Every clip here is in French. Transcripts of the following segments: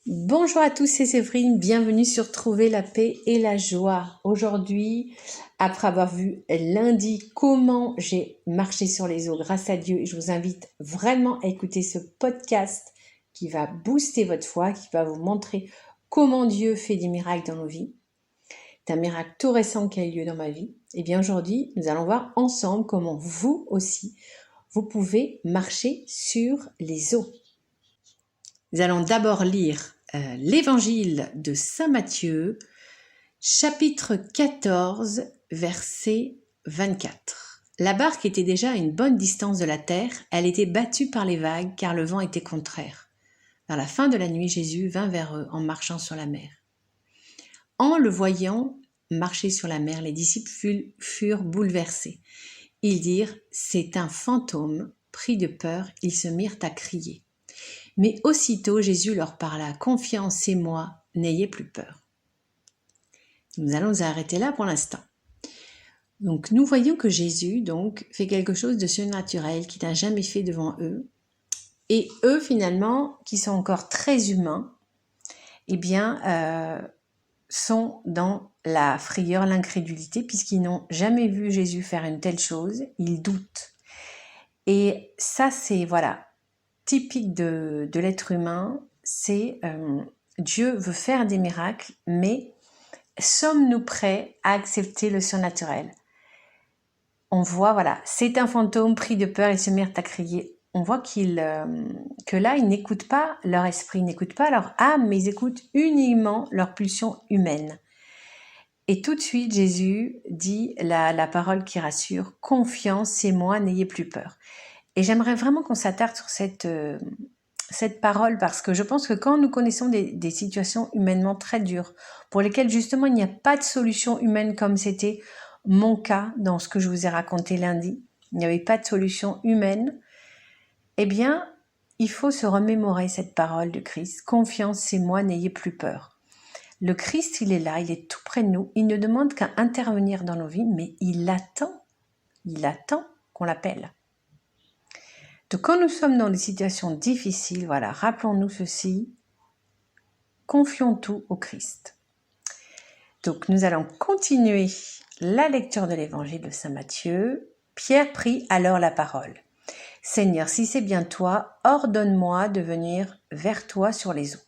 Bonjour à tous, c'est Séverine, bienvenue sur Trouver la paix et la joie. Aujourd'hui, après avoir vu lundi comment j'ai marché sur les eaux grâce à Dieu, je vous invite vraiment à écouter ce podcast qui va booster votre foi, qui va vous montrer comment Dieu fait des miracles dans nos vies. C'est un miracle tout récent qui a eu lieu dans ma vie. Et bien aujourd'hui, nous allons voir ensemble comment vous aussi, vous pouvez marcher sur les eaux. Nous allons d'abord lire l'évangile de Saint Matthieu, chapitre 14, verset 24. La barque était déjà à une bonne distance de la terre, elle était battue par les vagues car le vent était contraire. Vers la fin de la nuit, Jésus vint vers eux en marchant sur la mer. En le voyant marcher sur la mer, les disciples furent bouleversés. Ils dirent « C'est un fantôme ». Pris de peur, ils se mirent à crier. Mais aussitôt Jésus leur parla « Confiance, c'est moi, n'ayez plus peur ». Nous allons nous arrêter là pour l'instant. Donc nous voyons que Jésus fait quelque chose de surnaturel qu'il n'a jamais fait devant eux. Et eux finalement, qui sont encore très humains, sont dans la frayeur, l'incrédulité, puisqu'ils n'ont jamais vu Jésus faire une telle chose, ils doutent. Et ça c'est typique de l'être humain, c'est Dieu veut faire des miracles, mais sommes-nous prêts à accepter le surnaturel? On voit, c'est un fantôme pris de peur, ils se mirent à crier. On voit que là, ils n'écoutent pas leur esprit, ils n'écoutent pas leur âme, mais ils écoutent uniquement leur pulsion humaine. Et tout de suite, Jésus dit la parole qui rassure, « Confiance, c'est moi, n'ayez plus peur ». Et j'aimerais vraiment qu'on s'attarde sur cette parole parce que je pense que quand nous connaissons des situations humainement très dures, pour lesquelles justement il n'y a pas de solution humaine comme c'était mon cas dans ce que je vous ai raconté lundi, il n'y avait pas de solution humaine, eh bien, il faut se remémorer cette parole de Christ. Confiance, c'est moi, n'ayez plus peur. Le Christ, il est là, il est tout près de nous, il ne demande qu'à intervenir dans nos vies, mais il attend qu'on l'appelle. Donc quand nous sommes dans des situations difficiles, rappelons-nous ceci, confions tout au Christ. Donc nous allons continuer la lecture de l'évangile de Saint Matthieu. Pierre prit alors la parole. « Seigneur, si c'est bien toi, ordonne-moi de venir vers toi sur les eaux. »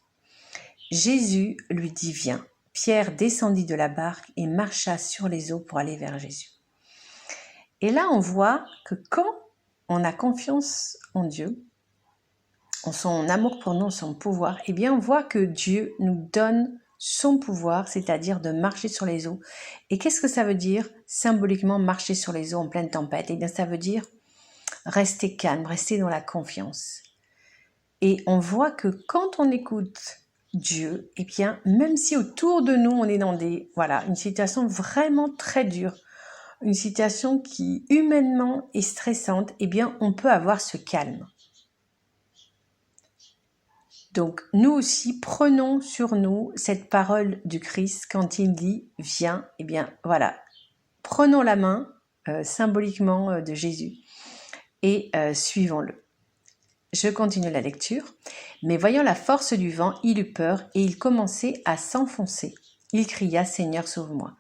Jésus lui dit « Viens ». Pierre descendit de la barque et marcha sur les eaux pour aller vers Jésus. Et là, on voit que quand on a confiance en Dieu, en son amour pour nous, en son pouvoir, eh bien, on voit que Dieu nous donne son pouvoir, c'est-à-dire de marcher sur les eaux. Et qu'est-ce que ça veut dire, symboliquement, marcher sur les eaux en pleine tempête? Eh bien, ça veut dire rester calme, rester dans la confiance. Et on voit que quand on écoute Dieu, eh bien, même si autour de nous, on est dans une situation vraiment très dure, une situation qui humainement est stressante, eh bien, on peut avoir ce calme. Donc, nous aussi, prenons sur nous cette parole du Christ quand il dit « Viens », eh bien, prenons la main symboliquement de Jésus et suivons-le. Je continue la lecture. « Mais voyant la force du vent, il eut peur et il commençait à s'enfoncer. Il cria « Seigneur, sauve-moi ».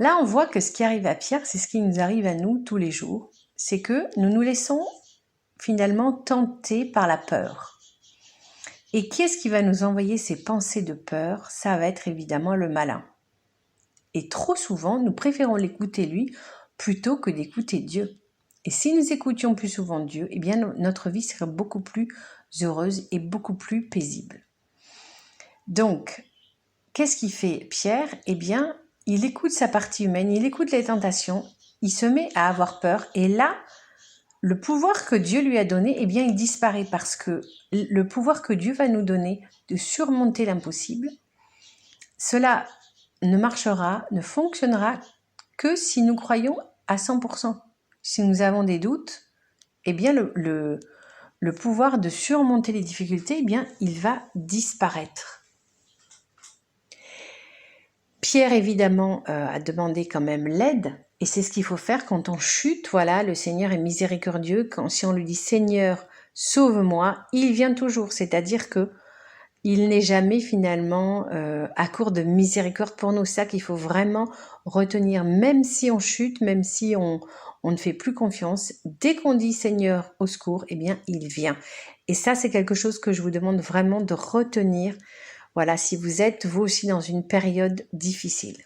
Là, on voit que ce qui arrive à Pierre, c'est ce qui nous arrive à nous tous les jours. C'est que nous nous laissons finalement tenter par la peur. Et qui est-ce qui va nous envoyer ces pensées de peur? Ça va être évidemment le malin. Et trop souvent, nous préférons l'écouter lui plutôt que d'écouter Dieu. Et si nous écoutions plus souvent Dieu, eh bien notre vie serait beaucoup plus heureuse et beaucoup plus paisible. Donc, qu'est-ce qu'il fait Pierre? Eh bien, il écoute sa partie humaine, il écoute les tentations, il se met à avoir peur et là, le pouvoir que Dieu lui a donné, eh bien, il disparaît parce que le pouvoir que Dieu va nous donner de surmonter l'impossible, cela ne marchera, ne fonctionnera que si nous croyons à 100%. Si nous avons des doutes, eh bien, le pouvoir de surmonter les difficultés, eh bien, il va disparaître. Pierre, évidemment, a demandé quand même l'aide. Et c'est ce qu'il faut faire quand on chute. Voilà, le Seigneur est miséricordieux. Si on lui dit « Seigneur, sauve-moi », il vient toujours. C'est-à-dire que il n'est jamais finalement à court de miséricorde pour nous. Ça qu'il faut vraiment retenir, même si on chute, même si on ne fait plus confiance, dès qu'on dit Seigneur au secours, eh bien il vient. Et ça c'est quelque chose que je vous demande vraiment de retenir. Voilà, si vous êtes vous aussi dans une période difficile.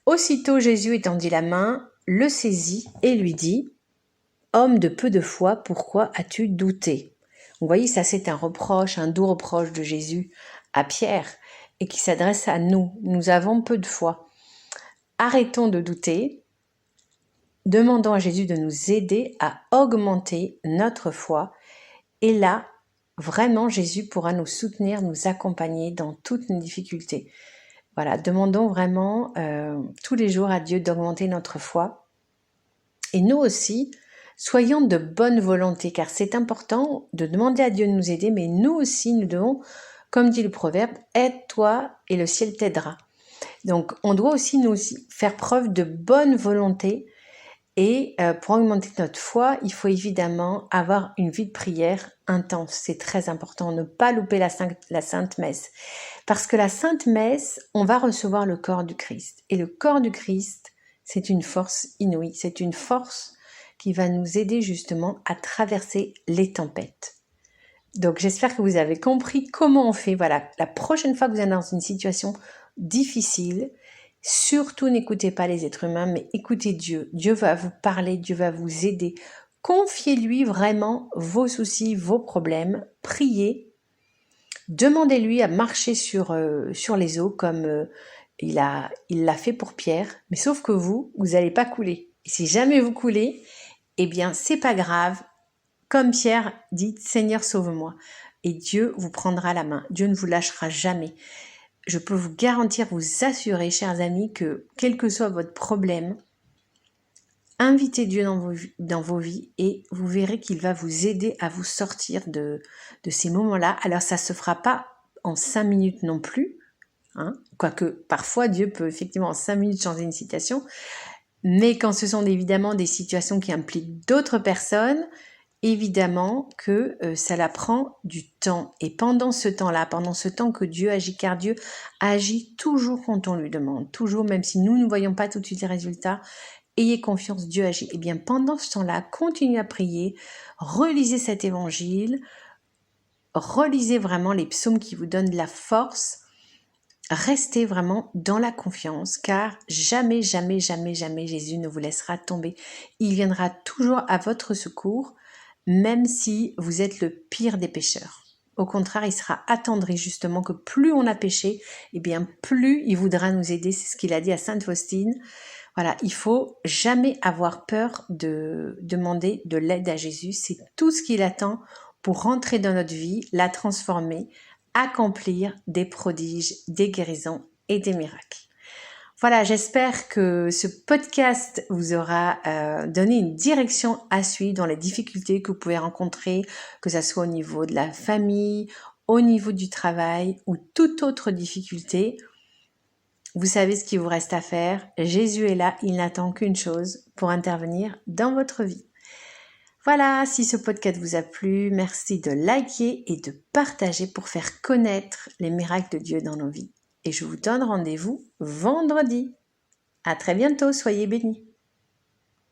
Aussitôt Jésus étendit la main, le saisit et lui dit « Homme de peu de foi, pourquoi as-tu douté ?» Vous voyez, ça c'est un reproche, un doux reproche de Jésus à Pierre et qui s'adresse à nous. Nous avons peu de foi. Arrêtons de douter, demandons à Jésus de nous aider à augmenter notre foi. Et là, vraiment, Jésus pourra nous soutenir, nous accompagner dans toutes nos difficultés. Voilà, demandons vraiment tous les jours à Dieu d'augmenter notre foi. Et nous aussi, soyons de bonne volonté, car c'est important de demander à Dieu de nous aider, mais nous aussi, nous devons, comme dit le proverbe, « Aide-toi et le ciel t'aidera ». Donc, on doit aussi nous faire preuve de bonne volonté et pour augmenter notre foi, il faut évidemment avoir une vie de prière intense. C'est très important, ne pas louper la Sainte Messe. Parce que la Sainte Messe, on va recevoir le corps du Christ. Et le corps du Christ, c'est une force inouïe, c'est une force qui va nous aider justement à traverser les tempêtes. Donc j'espère que vous avez compris comment on fait. Voilà, la prochaine fois que vous êtes dans une situation difficile, surtout n'écoutez pas les êtres humains, mais écoutez Dieu. Dieu va vous parler, Dieu va vous aider. Confiez-lui vraiment vos soucis, vos problèmes. Priez. Demandez-lui à marcher sur les eaux comme il l'a fait pour Pierre. Mais sauf que vous n'allez pas couler. Et si jamais vous coulez, eh bien, c'est pas grave. Comme Pierre dit, Seigneur, sauve-moi. Et Dieu vous prendra la main. Dieu ne vous lâchera jamais. Je peux vous garantir, vous assurer, chers amis, que quel que soit votre problème, invitez Dieu dans vos vies et vous verrez qu'il va vous aider à vous sortir de ces moments-là. Alors, ça ne se fera pas en 5 minutes non plus, hein, quoique parfois Dieu peut effectivement en 5 minutes changer une situation, mais quand ce sont évidemment des situations qui impliquent d'autres personnes, évidemment que ça prend du temps. Et pendant ce temps-là, pendant ce temps que Dieu agit, car Dieu agit toujours quand on lui demande, toujours, même si nous ne voyons pas tout de suite les résultats, ayez confiance, Dieu agit. Et bien pendant ce temps-là, continuez à prier, relisez cet évangile, relisez vraiment les psaumes qui vous donnent de la force, restez vraiment dans la confiance, car jamais, jamais, jamais, jamais Jésus ne vous laissera tomber. Il viendra toujours à votre secours, même si vous êtes le pire des pécheurs. Au contraire, il sera attendri justement que plus on a péché, eh bien plus il voudra nous aider. C'est ce qu'il a dit à Sainte Faustine. Voilà, il faut jamais avoir peur de demander de l'aide à Jésus. C'est tout ce qu'il attend pour rentrer dans notre vie, la transformer, accomplir des prodiges, des guérisons et des miracles. Voilà, j'espère que ce podcast vous aura donné une direction à suivre dans les difficultés que vous pouvez rencontrer, que ce soit au niveau de la famille, au niveau du travail ou toute autre difficulté. Vous savez ce qu'il vous reste à faire. Jésus est là, il n'attend qu'une chose pour intervenir dans votre vie. Voilà, si ce podcast vous a plu, merci de liker et de partager pour faire connaître les miracles de Dieu dans nos vies. Et je vous donne rendez-vous vendredi. À très bientôt, soyez bénis.